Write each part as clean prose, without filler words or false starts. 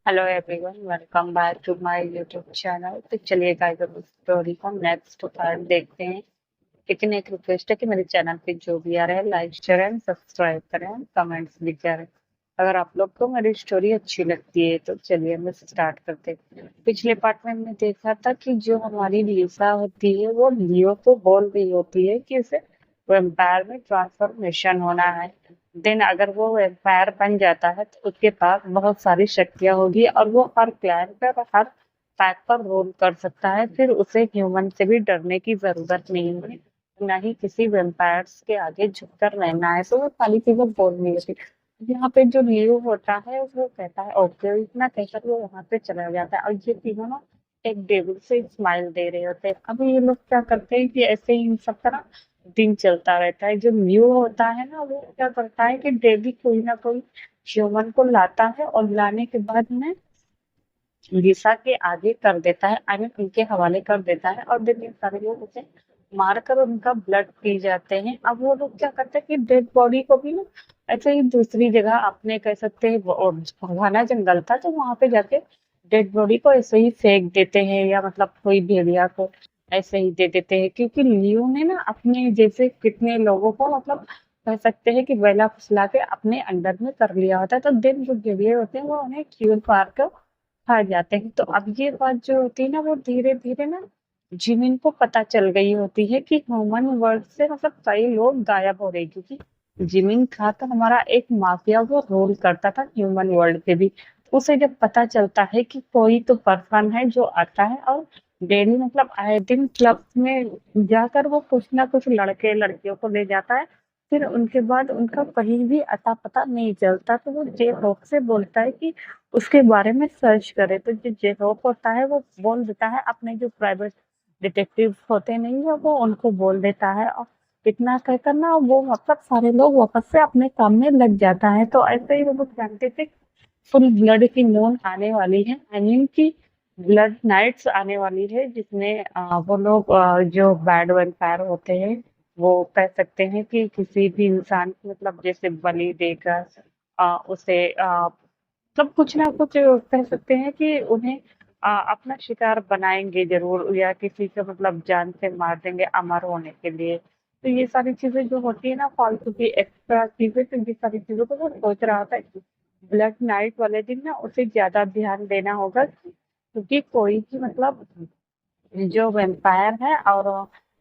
Hello everyone, welcome back to my YouTube channel. तो चलिए guys, अब स्टोरी का नेक्स्ट पार्ट देखते हैं। लेकिन एक रिक्वेस्ट है कि मेरे चैनल पे जो भी आ रहे हैं लाइक शेयर एंड सब्सक्राइब करें, कमेंट्स भी करें। अगर आप लोग को मेरी स्टोरी अच्छी लगती है तो चलिए हम स्टार्ट करते हैं। पिछले पार्ट में हमने देखा था कि जो हमारी लिसा होती है वो लियो को बोल रही होती है कि उसे वेम्पायर में ट्रांसफॉर्मेशन होना है। देन अगर वो वेम्पायर बन जाता है तो उसके पास बहुत सारी शक्तियां होगी और वो हर क्लैन पर हर पैक पर रोल कर सकता है। फिर उसे ह्यूमन से भी डरने की जरूरत नहीं है, ना ही किसी वेम्पायर्स के आगे झुककर रहना है। तो वो सारी चीजें बोल रही होती। यहाँ पे जो लियो होता है वो कहता है ओके, इतना कहकर वो वहां से चला जाता है और ये तीनों ना एक डेविल से स्माइल दे रहे होते हैं। अब ये लोग क्या करते हैं कि ऐसे ही इन सब तरह दिन चलता रहता है। जो लियो होता है ना वो क्या करता है कि डेली कोई ना कोई ह्यूमन को लाता है और लाने के बाद में लिसा के आगे कर देता है, आई मीन उनके हवाले कर देता है। और दिन सारे लोग उसे मारकर उनका ब्लड पी जाते हैं। अब वो लोग क्या करते हैं कि डेड बॉडी को भी ना ऐसे ही दूसरी जगह अपने कह सकते हैं घना जंगल था तो वहां पे जाके डेड बॉडी को ऐसे ही फेंक देते हैं, या मतलब कोई भेड़िया को ऐसे ही दे देते हैं। क्योंकि लियो ने ना अपने जैसे कितने लोगों को मतलब कह सकते हैं कि बेला फुसला के अपने अंडर में कर लिया होता है। तो दिन जो भेड़िए होते हैं वो उन्हें क्यूर मार कर खा जाते हैं। तो अब ये बात जो होती है ना वो धीरे धीरे ना जिमिन को पता चल गई होती है कि ह्यूमन वर्ल्ड से मतलब कई लोग गायब हो रहे हैं। क्योंकि जिमिन था तो हमारा एक माफिया वो रोल करता था ह्यूमन वर्ल्ड पे भी। उसे जब पता चलता है कि कोई तो पर्सन है जो आता है और डेली मतलब आए दिन क्लब में जाकर वो कुछ ना कुछ लड़के लड़कियों को ले जाता है। फिर उनके बाद उनका कहीं भी अता पता नहीं चलता। तो वो जे होप से बोलता है कि उसके बारे में सर्च करे। तो जो जेरोप होता है वो बोल देता है, अपने जो प्राइवेट डिटेक्टिव होते नहीं है वो उनको बोल देता है। और इतना कहकर ना वो मतलब सारे लोग वापस से अपने काम में लग जाता है। तो ऐसे ही वो लोग जानते थे फुल ब्लड की मून आने वाली है, आई मीन की ब्लड नाइट्स आने वाली है, जिसमें वो लोग जो बैड वैम्पायर होते हैं वो कह सकते हैं कि किसी भी इंसान को मतलब जैसे बलि देकर उसे मतलब कुछ ना कुछ कह सकते हैं कि उन्हें अपना शिकार बनाएंगे जरूर, या किसी को मतलब जान से मार देंगे अमर होने के लिए। तो ये सारी चीजें जो होती है ना फालतू की एक्स्ट्रा चीजें, तो ये सारी चीजों को वो सोच रहा था। ब्लैक नाइट वाले दिन ना उसे ज्यादा ध्यान देना होगा, क्योंकि कोई भी मतलब जो वैम्पायर है और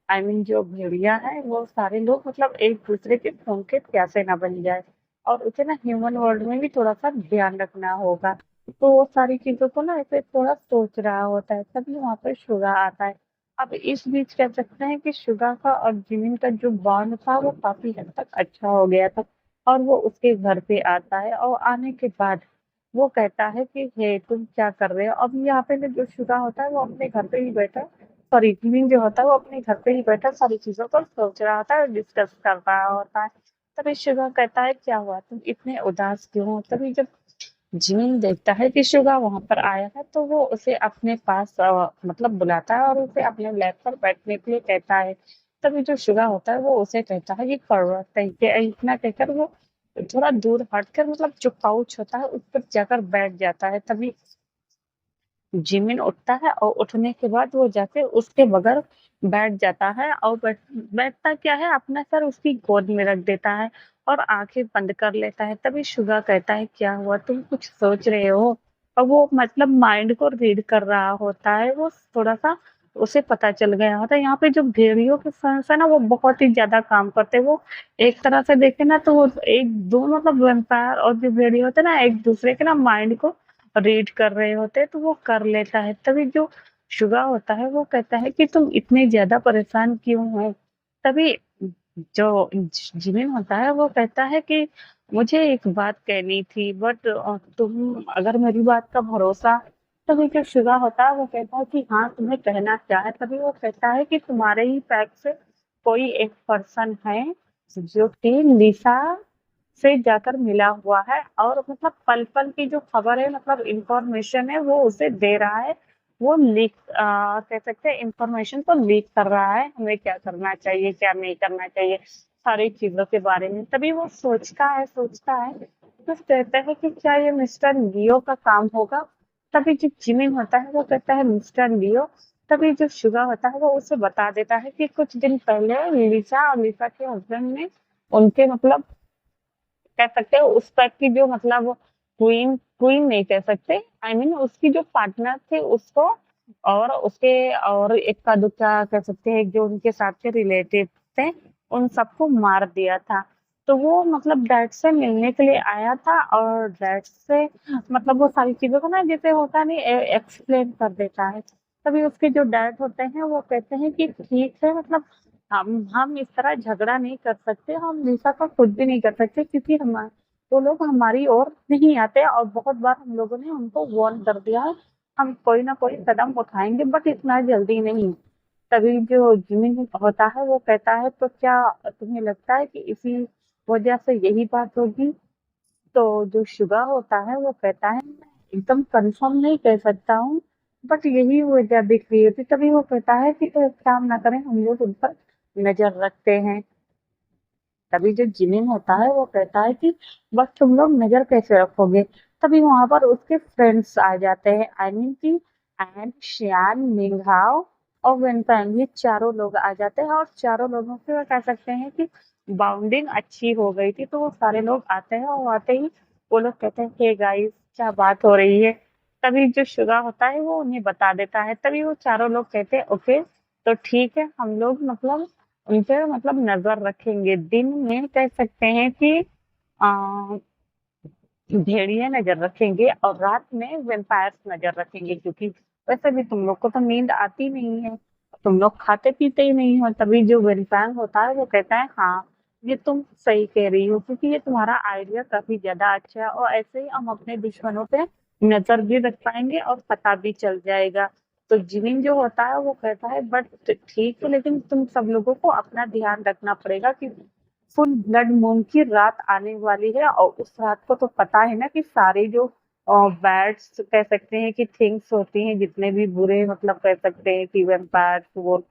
आई मीन जो भेड़िया है वो सारे लोग मतलब एक दूसरे के खून के प्यासे ना बन जाए। और उसे ना ह्यूमन वर्ल्ड में भी थोड़ा सा ध्यान रखना होगा। तो वो सारी चीजों को ना ऐसे थोड़ा सोच रहा होता है, तभी वहां पर शुगा आता है। अब इस बीच कह सकते हैं कि शुगा का और जिमिन का जो बॉन्ड था वो काफी हद तक अच्छा हो गया था। और वो उसके घर पे आता है और आने के बाद वो कहता है कि हे तुम क्या कर रहे हो। अब यहाँ पे ना जो शुगा होता है वो अपने घर पे ही बैठा, सॉरी जिमिन जो होता है वो अपने घर पे ही बैठा सारी चीजों को सोच रहा होता है, डिस्कस कर रहा होता है। तभी शुगा कहता है क्या हुआ, तुम इतने उदास क्यों हो। तभी जब जिमिन देखता है कि शुगा वहां पर आया है तो वो उसे अपने पास मतलब बुलाता है और उसे अपने लैब पर बैठने के लिए कहता है। तभी जो शुगा होता है वो उसे कहता है कि फर्वत है कि इतना कहकर वो थोड़ा दूर हटकर मतलब जो काउच होता है उस पर जाकर बैठ जाता है। तभी जिमिन उठता है और उठने के बाद वो जाके उसके बगल बैठ जाता है और बैठता क्या है, अपना सर उसकी गोद में रख देता है और आंखें बंद कर लेता है। तभी शुगा कहता है क्या हुआ, तुम कुछ सोच रहे हो। और वो मतलब माइंड को रीड कर रहा होता है, वो थोड़ा सा उसे पता चल गया होता है। यहाँ पे जो भेड़ियों के फैंस है ना वो बहुत ही ज्यादा काम करते हैं। वो एक तरह से देखे ना तो वो एक दो मतलब वेम्पायर और जो भेड़िए होते हैं ना एक दूसरे के ना माइंड को रीड कर रहे होते हैं। तो वो कर लेता है। तभी जो शुगा होता है वो कहता है कि तुम इतने ज्यादा परेशान क्यों हो। तभी जो जिमिन होता है वो कहता है कि मुझे एक बात कहनी थी, बट तुम अगर मेरी बात का भरोसा। तभी जो शुगा होता है वो कहता है कि हाँ तुम्हें कहना क्या है। तभी वो कहता है कि तुम्हारे ही पैक से कोई एक पर्सन है जो कि लिसा से जाकर मिला हुआ है और मतलब पल पल की जो खबर है मतलब इंफॉर्मेशन है वो उसे दे रहा है। वो लीक कह सकते हैं इंफॉर्मेशन तो लीक कर रहा है, हमें क्या करना चाहिए क्या नहीं करना चाहिए सारी चीजों के बारे में। तभी वो सोचता है तो कहता है कि क्या ये मिस्टर लियो का काम होगा? तभी जो जिमिन होता है वो कहता है मिस्टर लियो। तभी जो शुगा होता है वो उसे बता देता है कि कुछ दिन पहले लिसा और लिसा के हस्बैंड ने उनके मतलब कह सकते हैं उस टाइप की जो मतलब क्वीन क्वीन नहीं कह सकते, आई मीन उसकी जो पार्टनर थे उसको और उसके और इक्का दुक्का कह सकते हैं जो उनके साथ के रिलेटिव थे उन सबको मार दिया था। तो वो मतलब डैड से मिलने के लिए आया था और डैड से मतलब वो सारी चीजों को ना जैसे होता नहीं एक्सप्लेन कर देता है। तभी उसके जो डैड होते हैं वो कहते हैं कि ठीक है मतलब हम इस तरह झगड़ा नहीं कर सकते, हम लिसा का कुछ भी नहीं कर सकते क्योंकि हम वो लोग हमारी ओर नहीं आते और बहुत बार हम लोगों ने उनको वार्न कर दिया है, हम कोई ना कोई कदम उठाएंगे बट इतना जल्दी नहीं। तभी जो जिमिन होता है वो कहता है तो क्या तुम्हें लगता है कि इसी वजह से यही बात होगी? तो जो शुगा होता है वो कहता है मैं एकदम कंफर्म नहीं कह सकता हूँ बट यही वजह दिख रही होती। तभी वो कहता है कि तो एक काम ना करें हम लोग उन पर नजर रखते हैं। तभी जो जिमिन होता है वो कहता है कि बस तुम लोग नजर कैसे रखोगे? तभी वहां पर उसके फ्रेंड्स आ जाते हैं, आई मीन की एन शियान मिंगहाओ और वेनफैंग, ये चारों लोग आ जाते हैं और चारों लोगों से वो कह सकते हैं कि बाउंडिंग अच्छी हो गई थी। तो वो सारे लोग आते हैं और आते ही वो लोग कहते हैं हे गाइस क्या बात हो रही है? तभी जो शुगा होता है वो उन्हें बता देता है। तभी वो चारों लोग कहते हैं ओके तो ठीक है हम लोग मतलब उन पे मतलब नज़र रखेंगे। दिन में कह सकते हैं कि अ, भेड़िए नज़र रखेंगे और रात में वैम्पायर्स नज़र रखेंगे क्योंकि वैसे भी तुम लोग को तो नींद आती नहीं है, तुम लोग खाते-पीते ही नहीं हो। तभी जो वैम्पायर होता है वो कहता है हाँ, ये तुम सही कह रही हो क्योंकि ये तुम्हारा आइडिया काफ़ी ज़्यादा अच्छा है और ऐसे ही हम अपने दुश्मनों पे नज़र भी रख पाएँगे और पता भी चल जाएगा। तो जिमिन जो होता है वो कहता है बट ठीक है लेकिन तुम सब लोगों को अपना ध्यान रखना पड़ेगा कि फुल ब्लड मून की रात आने वाली है और उस रात को तो पता है ना कि सारे जो बैड्स कह सकते हैं कि थिंग्स होती हैं जितने भी बुरे मतलब कह सकते हैं कि वैम्पायर्स वो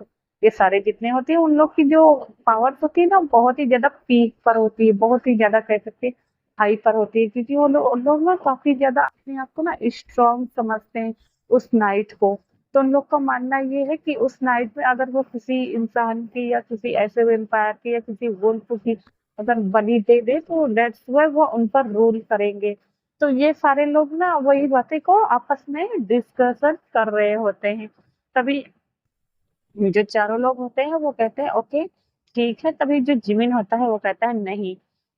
ये सारे जितने होते हैं उन लोग की जो पावर्स होती है ना बहुत ही ज्यादा पीक पर होती है, बहुत ही ज्यादा कह सकते हैं हाई पर होती है क्योंकि वो लोग उन लोग ना काफी ज्यादा अपने आप को ना स्ट्रांग समझते हैं उस नाइट को। तो उन लोग का मानना ये है कि उस नाइट में अगर वो किसी इंसान की या किसी ऐसे वेम्पायर की या किसी वुल्फ की अगर बलि दे दे तो दैट्स व्हाई वो उन पर रूल करेंगे। तो ये सारे लोग ना वही बातें को आपस में डिस्कशन कर रहे होते हैं। तभी जो चारों लोग होते हैं वो कहते हैं ओके ठीक है। तभी जो जिमिन होता है वो कहता है नहीं,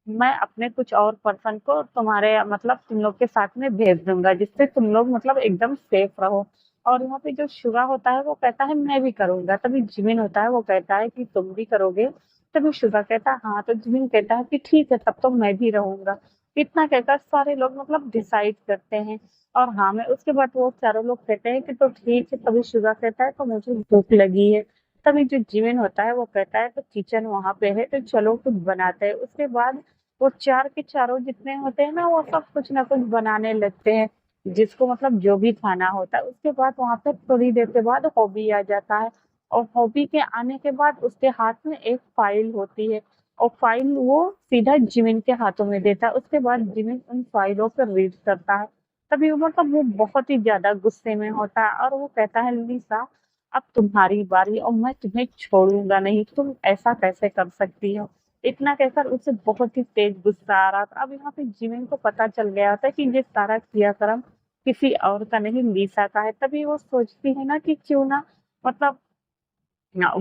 मैं अपने कुछ और पर्सन को तुम्हारे मतलब तुम लोग के साथ में भेज दूंगा जिससे तुम लोग मतलब एकदम सेफ रहो। और यहाँ पे जो शुरा होता है वो कहता है मैं भी करूंगा। तभी जिमिन होता है वो कहता है कि तुम भी करोगे? तभी शुरा कहता है हाँ। तो जिमिन कहता है कि ठीक है तब तो मैं भी रहूंगा। इतना कहकर सारे लोग मतलब डिसाइड करते हैं और हाँ में उसके बाद वो चारों लोग कहते हैं कि तो ठीक है। तभी शुगा कहता है तो मुझे भूख लगी है। तभी जो जिमिन होता है वो कहता है तो किचन वहां पे है तो चलो कुछ बनाते हैं। उसके बाद वो चार के चारों जितने होते हैं ना वो सब कुछ ना कुछ बनाने लगते हैं जिसको मतलब जो भी खाना होता है। उसके बाद वहां पे थोड़ी देर के बाद हॉबी आ जाता है और हॉबी के आने के बाद उसके हाथ में एक फाइल होती है और फाइल वो सीधा जिमिन के हाथों में देता है। उसके बाद जिमिन उन फाइलों पर रीड करता है। तभी वो मतलब वो बहुत ही ज़्यादा गुस्से में होता है और वो कहता है लिसा अब तुम्हारी बारी और मैं तुम्हें छोड़ूंगा नहीं, तुम ऐसा कैसे कर सकती हो? इतना कहकर उसे बहुत ही तेज गुस्सा आ रहा था। अब यहाँ पे जिमिन को पता चल गया था कि ये सारा क्रियाक्रम किसी और का नहीं लिसा का है। तभी वो सोचती है ना कि क्यों ना मतलब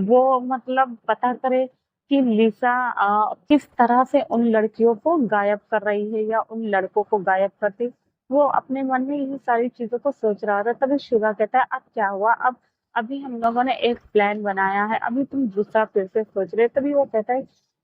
वो मतलब पता करे कि लिसा किस तरह से उन लड़कियों को गायब कर रही है या उन लड़कों को गायब करती। वो अपने मन में यही सारी चीजों को सोच रहा था। तभी शुगा कहता है अब क्या हुआ? अब अभी हम लोगों ने एक प्लान बनाया है, अभी तुम दूसरा फिर से सोच रहे। तभी वो कहता है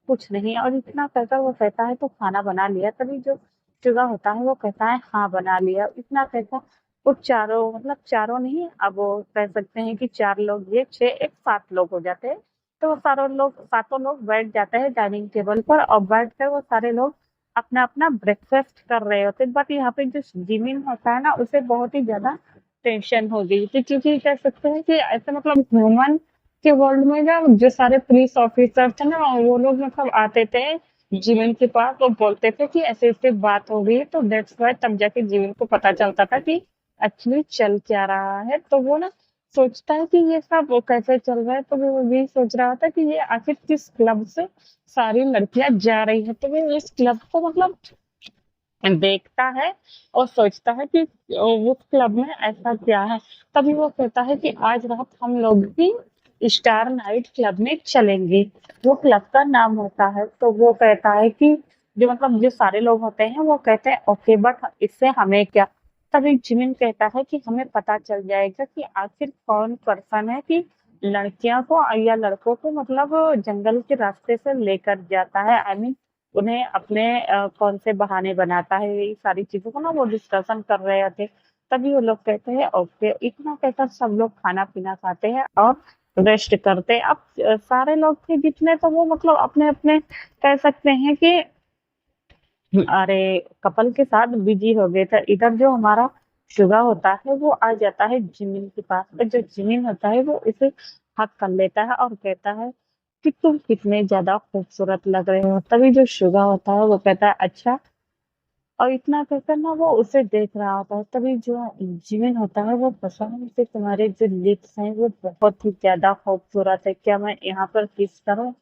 कुछ नहीं और इतना कहकर वो कहता है तो खाना बना लिया? तभी जो शुगा होता है वो कहता है हाँ बना लिया। इतना कहकर वो चारों मतलब चारों नहीं अब वो कह सकते हैं कि चार लोग ये छह एक सात लोग हो जाते हैं। तो वो सारों लोग सातों लोग बैठ जाते हैं डाइनिंग टेबल पर और बैठ कर वो सारे लोग अपना अपना ब्रेकफास्ट कर रहे होते हैं। बट यहाँ पे जो जिमिन होता है ना उसे बहुत ही ज्यादा टेंशन हो गई थी क्योंकि कह सकते हैं कि ऐसे मतलब ह्यूमन के वर्ल्ड में ना जो सारे पुलिस ऑफिसर थे ना वो लोग मतलब आते थे जिमिन के पास वो बोलते थे कि ऐसे-ऐसे बात हो गई है, तो दैट्स व्हाई तब जाके जिमिन को पता चलता था कि एक्चुअली चल क्या रहा है। तो वो ना सोचता है कि ये सब वो कैसे चल रहा है, तो वो यही सोच रहा था कि ये आखिर किस क्लब से सारी लड़कियाँ जा रही हैं। तो वो इस क्लब को मतलब देखता है और सोचता है कि उस क्लब में ऐसा क्या है। तभी वो कहता है कि आज रात हम लोग भी स्टार नाइट क्लब में चलेंगे। वो क्लब का नाम होता है। तो वो कहता है कि जो मतलब जो सारे लोग होते हैं वो कहते हैं ओके बट इससे हमें क्या। तभी जिमिन कहता है कि हमें पता चल जाएगा कि आखिर कौन पर्सन है कि लड़कियों को या लड़कों को मतलब जंगल के रास्ते से लेकर जाता है। आई मीन उन्हें अपने कौन से बहाने बनाता है, ये सारी चीज़ों को ना वो डिस्कशन कर रहे थे। तभी वो लोग कहते हैं ओके, इतना कहकर सब लोग खाना-पीना खाते हैं और रेस्ट करते हैं। अब सारे लोग थे जितने तो वो मतलब अपने-अपने कह सकते हैं कि अरे कपल के साथ बिजी हो गए थे। इधर जो हमारा शुगा होता है वो आ जाता है जिमिन के पास और जो जिमिन होता है वो उसे हग कर लेता है और कहता है कि तुम कितने ज़्यादा खूबसूरत लग रहे हो। तभी जो शुगा होता है वो कहता है अच्छा, और इतना कहकर ना वो उसे देख रहा होता है। तभी जो जिमिन होता है वो पसंद से तुम्हारे जो लिप्स हैं वो बहुत ही ज़्यादा खूबसूरत है, क्या मैं यहाँ पर किस करूँ?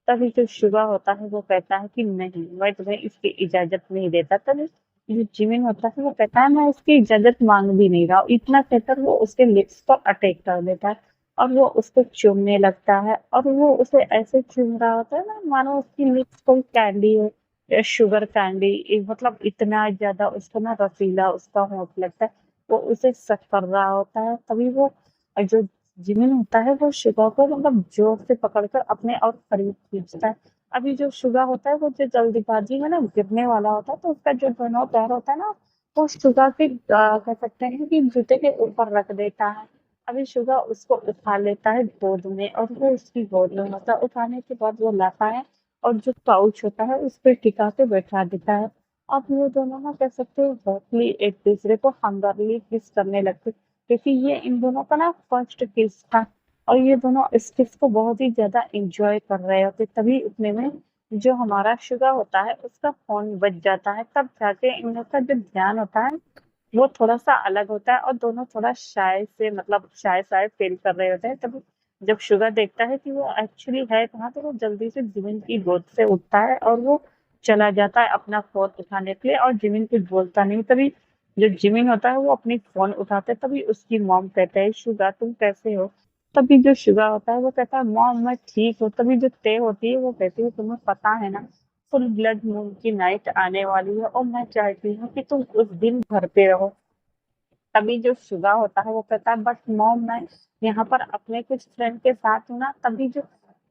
तभी जो शुगा होता है वो कहता है कि नहीं, मैं तुम्हें इसकी इजाज़त नहीं देता। तभी जो जिमिन होता है वो कहता है मैं इसकी इजाज़त माँग भी नहीं रहा हूँ। इतना कहकर वो उसके लिप्स पर अटैक कर देता है और वो उसको चूमने लगता है और वो उसे ऐसे चूम रहा होता है ना मानो उसकी लिप्स कोई कैंडी हो या शुगर कैंडी। मतलब इतना ज़्यादा उसको ना रसीला उसका होंठ लगता है। वो उसे सक कर रहा होता है। तभी वो जो जिमिन होता है वो शुगा को मतलब जोर से पकड़कर अपने और करीब खींचता है। अभी जो शुगा होता है वो जो जल्दबाजी में ना गिरने वाला होता है तो उसका जो दोनों पैर होता है ना वो शुगा के कह सकते हैं कि जूते के ऊपर रख देता है। अभी शुगा उसको उठा लेता है गोद में और वो उसकी गोद में होता है। उठाने के बाद वो लाता है और जो पाउच होता है उस पे टिका के बैठा देता है। अब वो दोनों ना कह सकते हैं बहुत ही एक दूसरे को हंगरली किस करने लगते, क्योंकि ये इन दोनों का ना फर्स्ट किस था और ये दोनों इस किस को बहुत ही ज़्यादा एन्जॉय कर रहे होते। तभी उतने में जो हमारा शुगा होता है उसका फ़ोन बज जाता है। तब जाके इन लोग का जो ध्यान होता है वो थोड़ा-सा अलग होता है और दोनों थोड़ा शाय से मतलब शाय-शाय फ़ील कर रहे होते हैं। तभी जब शुगा देखता है कि वो एक्चुअली है कहाँ, तो वो जल्दी से जिमिन की गोद से उठता है और वो चला जाता है अपना फ़ोन उठाने के लिए और जिमिन कुछ बोलता नहीं। तभी जो जिमिन होता है वो अपनी फ़ोन उठाता है। तभी उसकी मॉम कहते हैं शुगा तुम कैसे हो? तभी जो शुगा होता है वो कहता है मॉम मैं ठीक हूँ। तभी जो ते होती है वो कहती है तुम्हें पता है ना फुल ब्लड मून की नाइट आने वाली है और मैं चाहती हूँ कि तुम उस दिन घर पे रहो। तभी जो शुगा होता है वो कहता है बट मॉम मैं यहाँ पर अपने कुछ फ्रेंड के साथ हूँ ना। तभी जो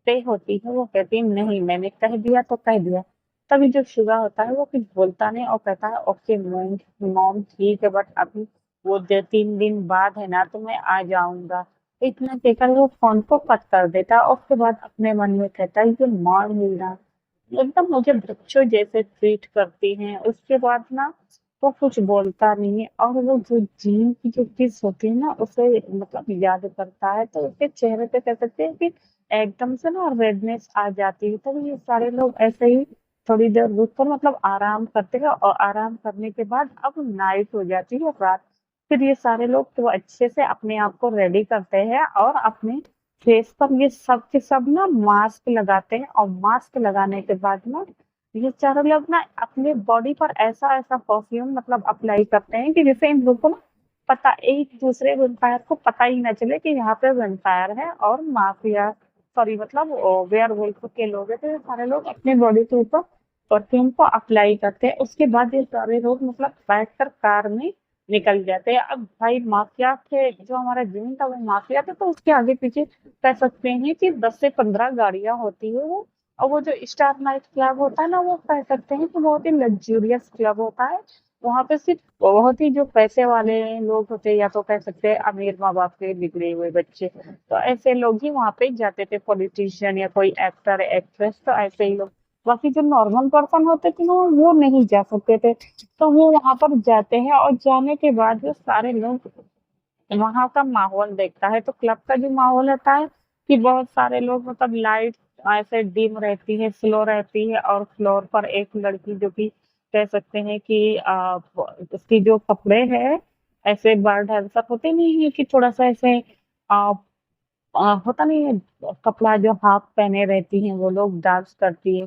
ते होती है वो कहती है नहीं मैंने कह दिया तो कह दिया। तभी जो शुगा होता है वो कुछ बोलता नहीं और कहता है ओके मॉम, मॉम ठीक है बट अभी वो 2-3 दिन बाद है ना तो मैं आ जाऊंगा। इतना कहकर वो फोन को कट कर देता है और उसके बाद अपने मन में कहता है ये मार मिलना एकदम मुझे बच्चों जैसे ट्रीट करती हैं। उसके बाद ना वो कुछ बोलता नहीं है और वो जो जीन की जो किस होती है ना उसे मतलब याद करता है तो उसके चेहरे पे कह सकते हैं कि एकदम से ना रेडनेस आ जाती है। तो ये सारे लोग ऐसे ही थोड़ी देर रुक कर मतलब आराम करते हैं और आराम करने के बाद अब नाइट हो जाती है, रात। फिर ये सारे लोग तो अच्छे से अपने आप को रेडी करते हैं और अपने फेस पर ये सब के सब ना मास्क लगाते हैं और मास्क लगाने के बाद ना ये चारों लोग ना अपने बॉडी पर ऐसा-ऐसा परफ्यूम मतलब अप्लाई करते हैं कि जिससे इन लोगों को ना पता एक दूसरे वेम्पायर को पता ही ना चले कि यहाँ पे वेम्पायर है और माफिया सॉरी मतलब वेयरवुल्फ के लोग हैं। तो ये सारे लोग अपने बॉडी के ऊपर परफ्यूम को अप्लाई करते हैं। उसके बाद ये सारे लोग मतलब बैठकर कार में निकल जाते हैं। अब भाई माफिया थे जो हमारा जिम था वो माफिया था तो उसके आगे पीछे कह सकते हैं कि 10 से 15 गाड़ियाँ होती है वो। और वो जो स्टार नाइट क्लब होता है ना वो कह सकते हैं कि बहुत ही लग्जूरियस क्लब होता है। वहाँ पे सिर्फ बहुत ही जो पैसे वाले लोग होते हैं या तो कह सकते हैं अमीर माँ बाप के बिगड़े हुए बच्चे, तो ऐसे लोग ही वहाँ पे जाते थे, पॉलिटिशियन या कोई एक्टर एक्ट्रेस तो ऐसे ही लोग। बाकी जो नॉर्मल पर्सन होते थे ना वो नहीं जा सकते थे। तो वो वहाँ पर जाते हैं और जाने के बाद जो सारे लोग वहाँ का माहौल देखता है तो क्लब का जो माहौल होता है कि बहुत सारे लोग मतलब लाइट ऐसे डिम रहती है, स्लो रहती है और फ्लोर पर एक लड़की जो कि कह सकते हैं कि उसकी जो कपड़े हैं ऐसे बार डांसर होते नहीं है कि थोड़ा-सा ऐसे अ होता नहीं है कपड़ा जो हाफ पहने रहती हैं वो लोग डांस करती है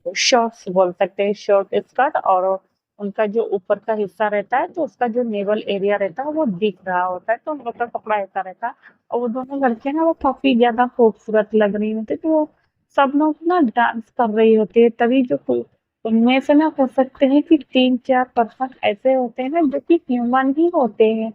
शॉर्ट्स बोल सकते हैं शॉर्ट स्कर्ट और उनका जो ऊपर का हिस्सा रहता है तो उसका जो नेवल एरिया रहता है वो दिख रहा होता है तो उन लोग का कपड़ा ऐसा रहता है और वो दोनों लड़कियां ना वो काफी ज्यादा खूबसूरत लग रही होती तो वो सब लोग ना डांस कर रही होती है तभी जो उनमें से ना हो सकते हैं कि 3-4% ऐसे होते हैं ना जो कि ह्यूमन ही होते हैं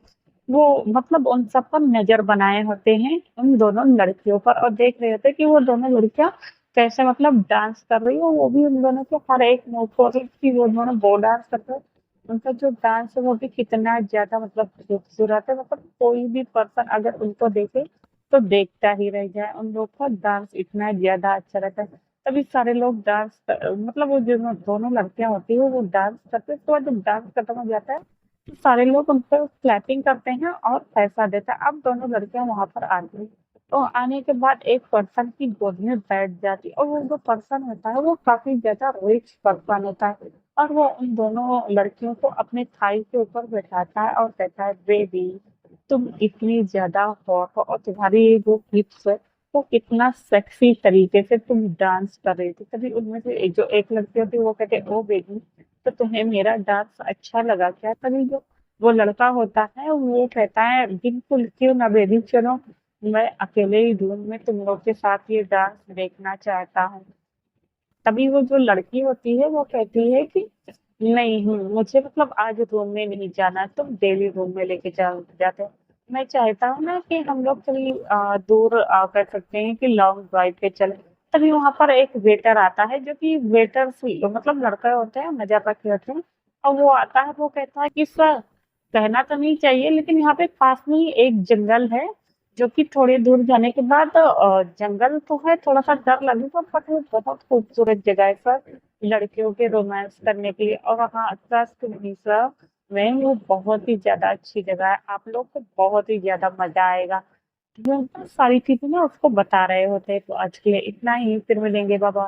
वो मतलब उन सब पर नज़र बनाए होते हैं, उन दोनों लड़कियों पर और देख रहे होते हैं कि वो दोनों लड़कियाँ कैसे मतलब डांस कर रही हो, वो भी उन दोनों के हर एक मूव को कि वो दोनों वो डांस कर रहे हैं। उनका जो डांस है वो भी कितना ज़्यादा मतलब खूबसूरत है, मतलब कोई भी पर्सन अगर उनको देखे तो देखता ही रह जाए। उन लोग का डांस इतना ज़्यादा अच्छा रहता है। तभी सारे लोग डांस मतलब वो जो दोनों लड़कियाँ होती है वो डांस करते हैं, उसके बाद जब डांस खत्म हो जाता है सारे लोग उन पर क्लैपिंग करते हैं और पैसा देते हैं। अब दोनों लड़कियां वहां पर आ गई तो आने के बाद एक पर्सन की गोद में बैठ जाती है और वो जो पर्सन होता है वो काफी ज्यादा रिच पर्सन होता है और वो उन दोनों लड़कियों को अपने थाई के ऊपर बैठाता है और कहता है बेबी तुम इतनी ज्यादा हॉट हो और तुम्हारी जो हिप्स है वो कितना सेक्सी तरीके से तुम डांस कर रही थी तभी उनमें से जो एक लड़की होती है वो कहते ओ बेबी तो तुम्हें मेरा डांस अच्छा लगा क्या? तभी जो वो लड़का होता है वो कहता है बिल्कुल क्यों ना बेबी चलो मैं अकेले ही रूम में तुम लोग के साथ ये डांस देखना चाहता हूँ तभी वो जो लड़की होती है वो कहती है कि नहीं मुझे मतलब आज रूम में नहीं जाना तुम डेली रूम में लेके जाते हो मैं चाहता हूँ ना कि हम लोग कहीं दूर कर सकते हैं कि लॉन्ग ड्राइव पे चले तभी वहां पर एक वेटर आता है जो कि वेटर मतलब लड़का होते हैं मजाक होते हैं और वो आता है वो कहता है कि सर कहना तो नहीं चाहिए लेकिन यहाँ पे पास में ही एक जंगल है जो कि थोड़ी दूर जाने के बाद जंगल तो है थोड़ा सा डर लगेगा बट वो बहुत खूबसूरत जगह है सर लड़कियों के रोमांस करने के लिए और वहाँ ट्रस्ट मिश्रा में वो बहुत ही ज्यादा अच्छी जगह है आप लोग को बहुत ही ज्यादा मजा आएगा वो सारी चीजें ना उसको बता रहे होते हैं तो आज के लिए इतना ही फिर मिलेंगे बाबा